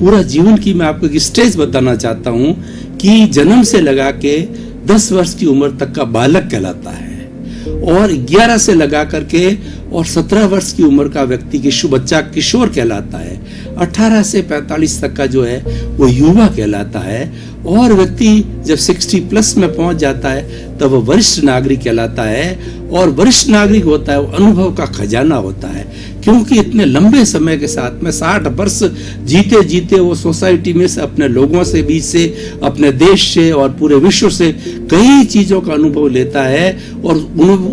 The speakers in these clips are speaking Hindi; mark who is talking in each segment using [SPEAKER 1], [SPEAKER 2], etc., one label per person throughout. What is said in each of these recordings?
[SPEAKER 1] पूरा जीवन की मैं आपको एक स्टेज बताना चाहता हूं कि जन्म से लगा के 10 वर्ष की उम्र तक का बालक कहलाता है, और 11 से लगा करके और 17 वर्ष की उम्र का व्यक्ति की बच्चा किशोर कहलाता है। 18 से 45 तक का जो है वो युवा कहलाता है, और व्यक्ति जब 60 प्लस में पहुंच जाता है तब वो वरिष्ठ नागरिक कहलाता है। और वरिष्ठ नागरिक होता है वो अनुभव का खजाना होता है, क्योंकि इतने लंबे समय के साथ में 60 वर्ष जीते जीते वो सोसाइटी में से, अपने लोगों से बीच से, अपने देश से और पूरे विश्व से कई चीजों का अनुभव लेता है, और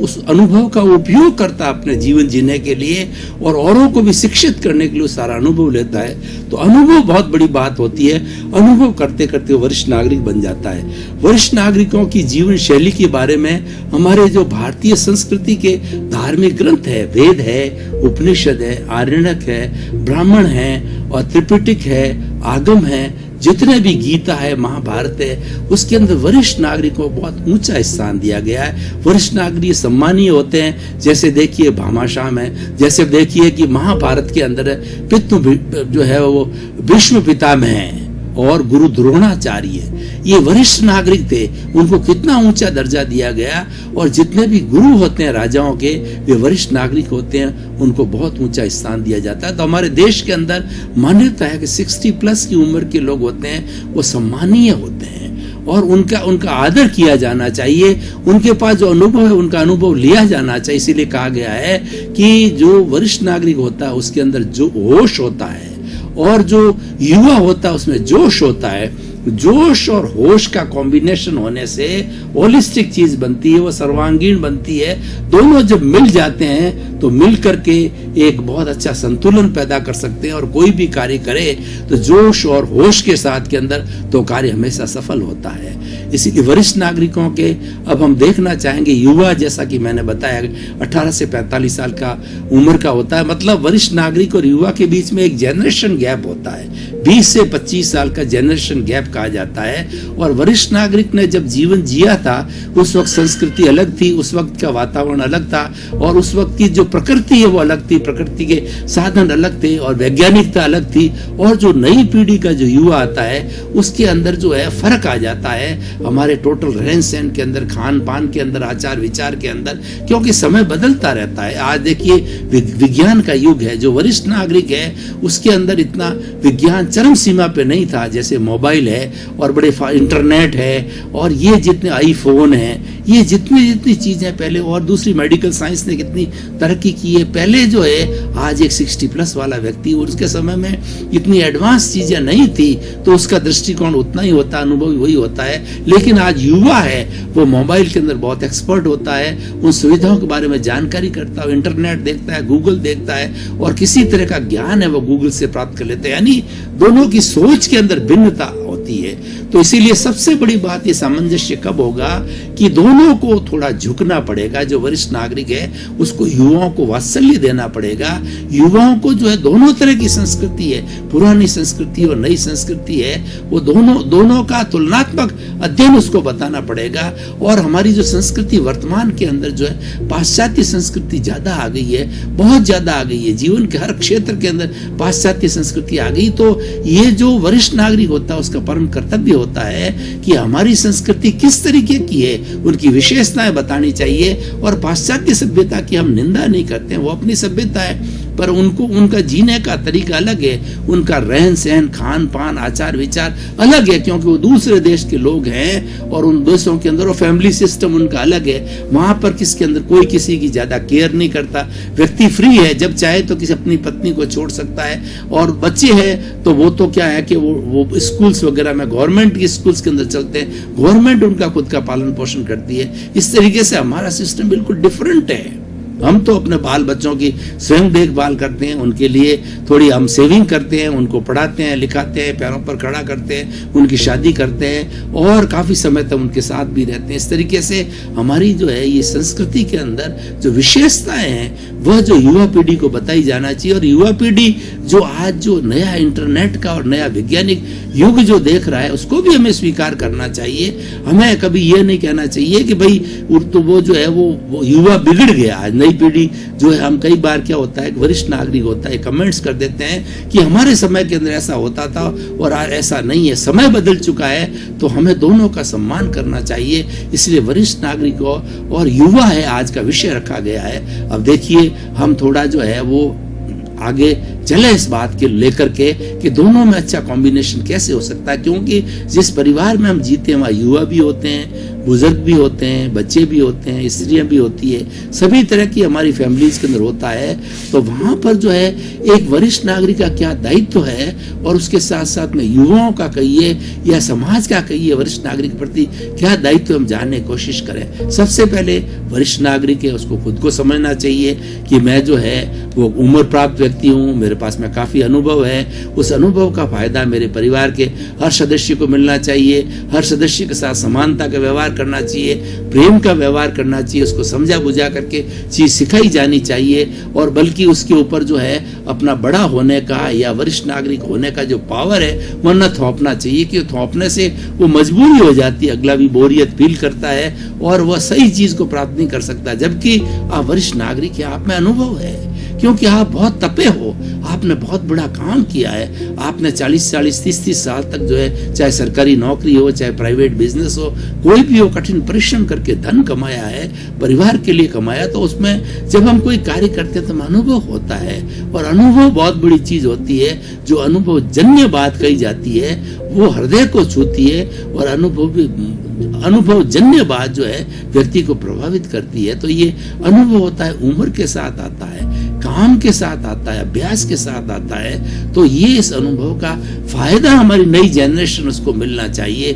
[SPEAKER 1] उस अनुभव का उपयोग करता है अपने जीवन जीने के लिए, और औरों को भी शिक्षित करने के लिए सारा अनुभव लेता है। तो अनुभव बहुत बड़ी बात होती है। अनुभव करते करते वरिष्ठ नागरिक बन जाता है। वरिष्ठ नागरिकों की जीवन शैली के बारे में हमारे जो भारतीय संस्कृति के धार्मिक ग्रंथ है, वेद है, उपनिषद है, आरण्यक है, ब्राह्मण है और त्रिपिटक है, आगम है, जितने भी गीता है, महाभारत है, उसके अंदर वरिष्ठ नागरिकों को बहुत ऊंचा स्थान दिया गया है। वरिष्ठ नागरिक सम्मानीय होते हैं। जैसे देखिए भामाशाह है, जैसे देखिए कि महाभारत के अंदर पितृ जो है वो भीष्म पितामह है और गुरु द्रोणाचार्य, ये वरिष्ठ नागरिक थे, उनको कितना ऊंचा दर्जा दिया गया। और जितने भी गुरु होते हैं राजाओं के, वे वरिष्ठ नागरिक होते हैं, उनको बहुत ऊंचा स्थान दिया जाता है। तो हमारे देश के अंदर मान्यता है कि 60 प्लस की उम्र के लोग होते हैं वो सम्मानीय होते हैं, और उनका आदर किया जाना चाहिए। उनके पास जो अनुभव है उनका अनुभव लिया जाना चाहिए। इसीलिए कहा गया है कि जो वरिष्ठ नागरिक होता है उसके अंदर जो होश होता है, और जो युवा होता है उसमें जोश होता है। जोश और होश का कॉम्बिनेशन होने से होलिस्टिक चीज बनती है, वो सर्वांगीण बनती है। दोनों जब मिल जाते हैं तो मिल करके एक बहुत अच्छा संतुलन पैदा कर सकते हैं, और कोई भी कार्य करे तो जोश और होश के साथ के अंदर तो कार्य हमेशा सफल होता है। इसीलिए वरिष्ठ नागरिकों के अब हम देखना चाहेंगे, युवा जैसा कि मैंने बताया 18 से 45 साल का उम्र का होता है, मतलब वरिष्ठ नागरिक और युवा के बीच में एक जनरेशन गैप होता है। 20 से 25 साल का जनरेशन गैप कहा जाता है। और वरिष्ठ नागरिक ने जब जीवन जिया था उस वक्त संस्कृति अलग थी, उस वक्त का वातावरण अलग था, और उस वक्त की जो प्रकृति है वो अलग थी, प्रकृति के साधन अलग थे, और वैज्ञानिकता अलग थी। और जो नई पीढ़ी का जो युवा आता है उसके अंदर जो है फर्क आ जाता है, हमारे टोटल रहन सहन के अंदर, खान पान के अंदर, आचार विचार के अंदर, क्योंकि समय बदलता रहता है। आज देखिए विज्ञान का युग है। जो वरिष्ठ नागरिक है उसके अंदर इतना विज्ञान चरम सीमा पे नहीं था, जैसे मोबाइल है और बड़े इंटरनेट है, और ये जितने आईफोन है, ये जितनी चीजें पहले, और दूसरी मेडिकल साइंस ने कितनी तरक्की की है। पहले जो है आज एक 60 प्लस वाला व्यक्ति, उसके समय में इतनी एडवांस चीजें नहीं थी, तो उसका दृष्टिकोण उतना ही होता, अनुभव वही होता है। लेकिन आज युवा है वो मोबाइल के अंदर बहुत एक्सपर्ट होता है, उन सुविधाओं के बारे में जानकारी करता है, इंटरनेट देखता है, गूगल देखता है, और किसी तरह का ज्ञान है वो गूगल से प्राप्त कर लेते हैं। यानी दोनों की सोच के अंदर भिन्नता होती है। तो इसीलिए सबसे बड़ी बात ये सामंजस्य कब होगा कि दोनों को थोड़ा झुकना पड़ेगा। जो वरिष्ठ नागरिक है उसको युवाओं को वात्सल्य देना पड़ेगा। युवाओं को जो है दोनों तरह की संस्कृति है, पुरानी संस्कृति और नई संस्कृति है, वो दोनों का तुलनात्मक अध्ययन उसको बताना पड़ेगा। और हमारी जो संस्कृति वर्तमान के अंदर जो है पाश्चात्य संस्कृति ज्यादा आ गई है, बहुत ज्यादा आ गई है। जीवन के हर क्षेत्र के अंदर पाश्चात्य संस्कृति आ गई। तो ये जो वरिष्ठ नागरिक होता है उसका परम कर्तव्य होता है कि हमारी संस्कृति किस तरीके की है, उनकी विशेषताएं बतानी चाहिए। और पाश्चात्य सभ्यता की हम निंदा नहीं करते हैं, वो अपनी सभ्यता है, पर उनको उनका जीने का तरीका अलग है, उनका रहन सहन, खान पान, आचार विचार अलग है, क्योंकि वो दूसरे देश के लोग हैं, और उन देशों के अंदर वो फैमिली सिस्टम उनका अलग है। वहां पर किसके अंदर कोई किसी की ज्यादा केयर नहीं करता, व्यक्ति फ्री है, जब चाहे तो किसी अपनी पत्नी को छोड़ सकता है। और बच्चे हैं तो वो तो क्या है कि वो स्कूल्स वगैरह में, गवर्नमेंट के स्कूल्स के अंदर चलते हैं, गवर्नमेंट उनका खुद का पालन पोषण करती है। इस तरीके से हमारा सिस्टम बिल्कुल डिफरेंट है। हम तो अपने बाल बच्चों की स्वयं देखभाल करते हैं, उनके लिए थोड़ी हम सेविंग करते हैं, उनको पढ़ाते हैं, लिखाते हैं, पैरों पर खड़ा करते हैं, उनकी शादी करते हैं, और काफी समय तक उनके साथ भी रहते हैं। इस तरीके से हमारी जो है ये संस्कृति के अंदर जो विशेषताएं हैं वह जो युवा पीढ़ी को बताई जाना चाहिए। और युवा पीढ़ी जो आज जो नया इंटरनेट का और नया वैज्ञानिक युग जो देख रहा है उसको भी हमें स्वीकार करना चाहिए। हमें कभी ये नहीं कहना चाहिए कि भाई तो वो जो है वो युवा बिगड़ गया, नई नई पीढ़ी जो है, हम कई बार क्या होता है, वरिष्ठ नागरिक होता है, कमेंट्स कर देते हैं कि हमारे समय के अंदर ऐसा होता था और आज ऐसा नहीं है, समय बदल चुका है। तो हमें दोनों का सम्मान करना चाहिए। इसलिए वरिष्ठ नागरिकों और युवा है आज का विषय रखा गया है। अब देखिए हम थोड़ा जो है वो आगे चले इस बात के लेकर के कि दोनों में अच्छा कॉम्बिनेशन कैसे हो सकता है, क्योंकि जिस परिवार में हम जीते हैं वहाँ युवा भी होते हैं, बुजुर्ग भी होते हैं, बच्चे भी होते हैं, स्त्रियां भी होती है, सभी तरह की हमारी फैमिलीज के अंदर होता है। तो वहां पर जो है एक वरिष्ठ नागरिक का क्या दायित्व है और उसके साथ साथ में युवाओं का कहिए या समाज का कहिए वरिष्ठ नागरिक के प्रति क्या दायित्व हम जानने की कोशिश करें। सबसे पहले वरिष्ठ नागरिक है उसको खुद को समझना चाहिए कि मैं जो है वो उम्र प्राप्त व्यक्ति हूँ, मेरे पास में काफी अनुभव है, उस अनुभव का फायदा मेरे परिवार के हर सदस्य को मिलना चाहिए, हर सदस्य के साथ समानता का व्यवहार करना चाहिए, प्रेम का व्यवहार करना चाहिए, उसको समझा बुझा करके चीज सिखाई जानी चाहिए। और बल्कि उसके ऊपर जो है अपना बड़ा होने का या वरिष्ठ नागरिक होने का जो पावर है वो न थोपना चाहिए, कि थोपने से वो मजबूरी हो जाती है, अगला भी बोरियत फील करता है और वह सही चीज को प्राप्त नहीं कर सकता। जबकि आप वरिष्ठ नागरिक है, आप में अनुभव है, क्योंकि आप बहुत तपे हो, आपने बहुत बड़ा काम किया है, आपने 40-40, 30-30 साल तक जो है, चाहे सरकारी नौकरी हो चाहे प्राइवेट बिजनेस हो, कोई भी हो, कठिन परिश्रम करके धन कमाया है, परिवार के लिए कमाया। तो उसमें जब हम कोई कार्य करते हैं तो अनुभव होता है, और अनुभव बहुत बड़ी चीज होती है। जो अनुभव जन्य बात कही जाती है वो हृदय को छूती है, और अनुभव जन्य बात जो है व्यक्ति को प्रभावित करती है। तो ये अनुभव होता है, उम्र के साथ आता है, काम के साथ आता है, अभ्यास के साथ आता है। तो ये इस अनुभव का फायदा हमारी नई जनरेशन उसको मिलना चाहिए।